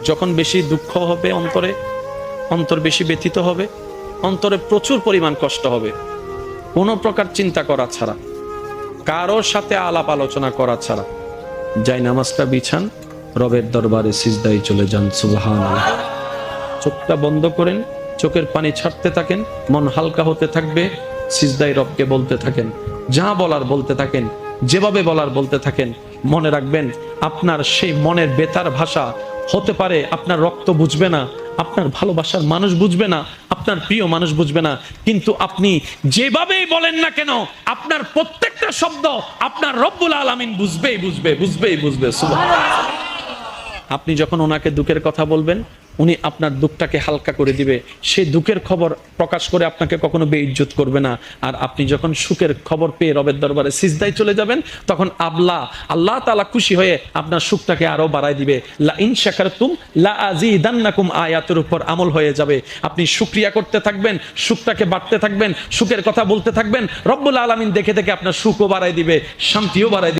যখন বেশি দুঃখ হবে অন্তরে, অন্তর বেশি ব্যথিত হবে, অন্তরে প্রচুর পরিমাণ কষ্ট হবে, কোনো প্রকার চিন্তা করা ছাড়া, কারোর সাথে আলাপ আলোচনা করা ছাড়া যাই নামাজটা বিছান, রবের দরবারে সিজদায় চলে যান। সুবহানাল্লাহ। চোখটা বন্ধ করেন, চোখের পানি ছাড়তে থাকেন, মন হালকা হতে থাকবে, সিজদায় রবকে বলতে থাকেন, যা বলার বলতে থাকেন, যেভাবে বলার বলতে থাকেন। মনে রাখবেন, আপনার সেই মনের বেতার ভাষা হতে পারে আপনার রক্ত বুঝবে না, আপনার ভালোবাসার মানুষ বুঝবে না, আপনার প্রিয় মানুষ বুঝবে না, কিন্তু আপনি যেভাবেই বলেন না কেন, আপনার প্রত্যেকটা শব্দ আপনার রব্বুল আলামিন বুঝবে। সুবহানাল্লাহ। আপনি যখন ওনাকে দুঃখের কথা বলবেন, উনি আপনার দুঃখটাকে হালকা করে দিবে, সেই দুঃখের খবর প্রকাশ করে আপনাকে কখনো বেইজ্জত করবে না। আর আপনি যখন সুখের খবর পেয়ে রবের দরবারে সিজদায় চলে যাবেন, তখন আল্লাহ তাআলা খুশি হয়ে আপনার সুখটাকে আরো বাড়ায় দিবে। লা ইন শাকারতুম লা আযীদান্নাকুম আয়াতের উপর আমল হয়ে যাবে। আপনি শুকরিয়া করতে থাকবেন, সুখটাকে বাড়তে থাকবেন, সুখের কথা বলতে থাকবেন, রব্বুল আলামিন দেখে দেখে আপনার সুখও বাড়ায় দিবে, শান্তিও বাড়ায় দিবে।